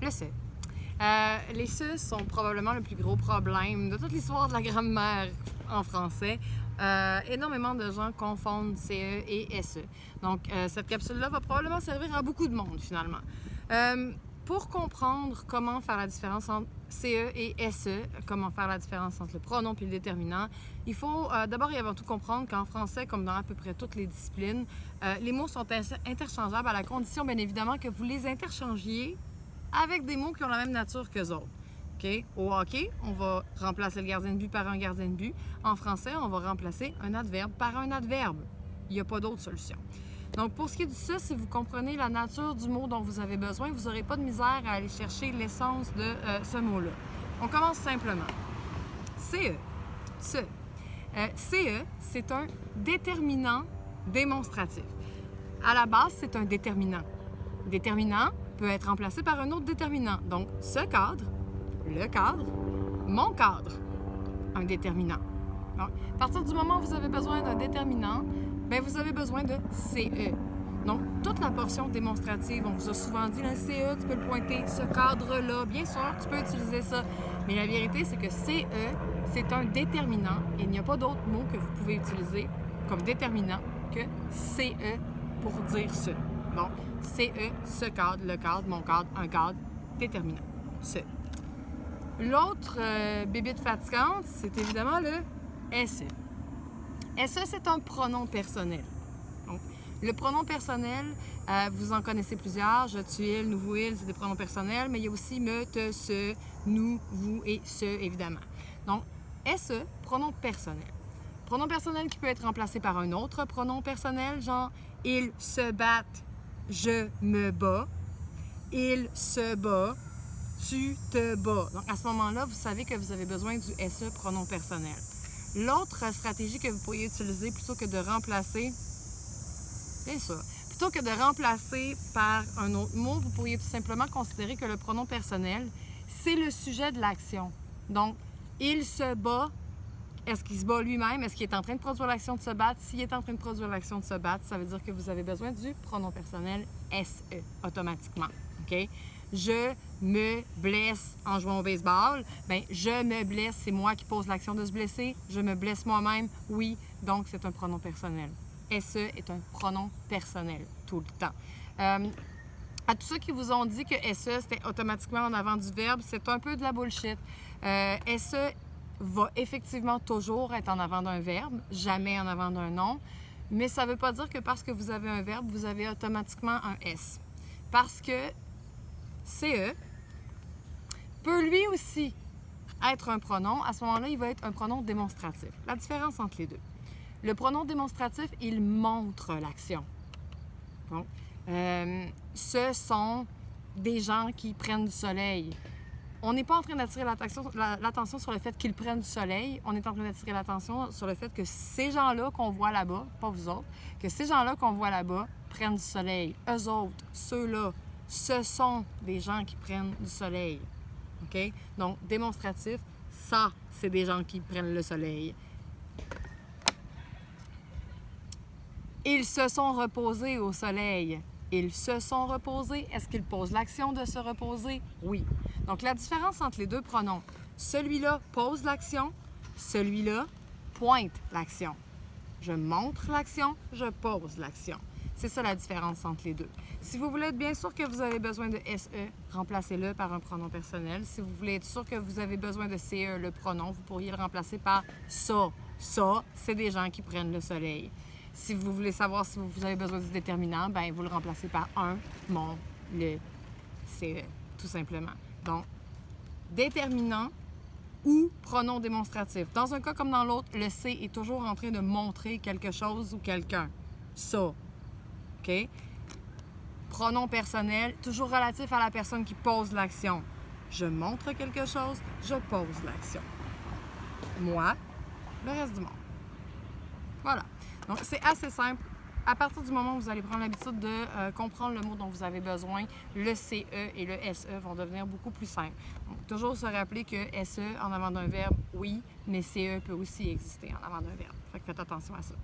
Le se. Les se sont probablement le plus gros problème de toute l'histoire de la grammaire en français. Énormément de gens confondent CE et SE. Donc, cette capsule-là va probablement servir à beaucoup de monde, finalement. Pour comprendre comment faire la différence entre CE et SE, comment faire la différence entre le pronom et le déterminant, il faut d'abord et avant tout comprendre qu'en français, comme dans à peu près toutes les disciplines, les mots sont interchangeables à la condition, bien évidemment, que vous les interchangiez avec des mots qui ont la même nature qu'eux autres. Okay? Au hockey, on va remplacer le gardien de but par un gardien de but. En français, on va remplacer un adverbe par un adverbe. Il n'y a pas d'autre solution. Donc, pour ce qui est du ça, si vous comprenez la nature du mot dont vous avez besoin, vous n'aurez pas de misère à aller chercher l'essence de ce mot-là. On commence simplement. CE. CE, c'est un déterminant démonstratif. À la base, c'est un déterminant. Déterminant peut être remplacé par un autre déterminant. Donc, ce cadre, le cadre, mon cadre, un déterminant. Donc, à partir du moment où vous avez besoin d'un déterminant, bien, vous avez besoin de CE. Donc, toute la portion démonstrative, on vous a souvent dit, le CE, tu peux le pointer, ce cadre-là, bien sûr, tu peux utiliser ça. Mais la vérité, c'est que CE, c'est un déterminant et il n'y a pas d'autre mot que vous pouvez utiliser comme déterminant que CE pour dire ce. Donc, CE, ce cadre, le cadre, mon cadre, un cadre, déterminant. Ce. L'autre bébite fatigante, c'est évidemment le SE. SE, c'est un pronom personnel. Donc, le pronom personnel, vous en connaissez plusieurs. Je, tu, il, nous, vous, il, c'est des pronoms personnels, mais il y a aussi me, te, ce, nous, vous et ce, évidemment. Donc, SE, pronom personnel. Pronom personnel qui peut être remplacé par un autre pronom personnel, genre « ils se battent », « je me bats »,« il se bat », « tu te bats ». Donc, à ce moment-là, vous savez que vous avez besoin du SE pronom personnel. L'autre stratégie que vous pourriez utiliser plutôt que de remplacer, bien sûr, plutôt que de remplacer par un autre mot, vous pourriez tout simplement considérer que le pronom personnel, c'est le sujet de l'action. Donc, il se bat. Est-ce qu'il se bat lui-même? Est-ce qu'il est en train de produire l'action de se battre? S'il est en train de produire l'action de se battre, ça veut dire que vous avez besoin du pronom personnel SE automatiquement. OK? Je me blesse en jouant au baseball. Bien, je me blesse, c'est moi qui pose l'action de se blesser. Je me blesse moi-même, oui. Donc, c'est un pronom personnel. SE est un pronom personnel tout le temps. À tous ceux qui vous ont dit que SE, c'était automatiquement en avant du verbe, c'est un peu de la bullshit. SE va effectivement toujours être en avant d'un verbe, jamais en avant d'un nom, mais ça ne veut pas dire que parce que vous avez un verbe, vous avez automatiquement un S. Parce que CE peut lui aussi être un pronom. À ce moment-là, il va être un pronom démonstratif. La différence entre les deux. Le pronom démonstratif, il montre l'action. Donc, ce sont des gens qui prennent du soleil. On n'est pas en train d'attirer l'attention sur le fait qu'ils prennent du soleil. On est en train d'attirer l'attention sur le fait que ces gens-là qu'on voit là-bas, pas vous autres, que ces gens-là qu'on voit là-bas prennent du soleil. Eux autres, ceux-là, ce sont des gens qui prennent du soleil. OK? Donc, démonstratif, ça, c'est des gens qui prennent le soleil. Ils se sont reposés au soleil. Ils se sont reposés. Est-ce qu'ils posent l'action de se reposer? Oui. Donc, la différence entre les deux pronoms, celui-là pose l'action, celui-là pointe l'action. Je montre l'action, je pose l'action. C'est ça la différence entre les deux. Si vous voulez être bien sûr que vous avez besoin de SE, remplacez-le par un pronom personnel. Si vous voulez être sûr que vous avez besoin de CE, le pronom, vous pourriez le remplacer par ça. Ça, c'est des gens qui prennent le soleil. Si vous voulez savoir si vous avez besoin du déterminant, bien, vous le remplacez par un, mon, le, CE, tout simplement. Donc, déterminant ou pronom démonstratif. Dans un cas comme dans l'autre, le C est toujours en train de montrer quelque chose ou quelqu'un. Ça. OK? Pronom personnel, toujours relatif à la personne qui pose l'action. Je montre quelque chose, je pose l'action. Moi, le reste du monde. Voilà. Donc, c'est assez simple. À partir du moment où vous allez prendre l'habitude de comprendre le mot dont vous avez besoin, le CE et le SE vont devenir beaucoup plus simples. Donc, toujours se rappeler que SE en avant d'un verbe, oui, mais CE peut aussi exister en avant d'un verbe. Fait que faites attention à ça.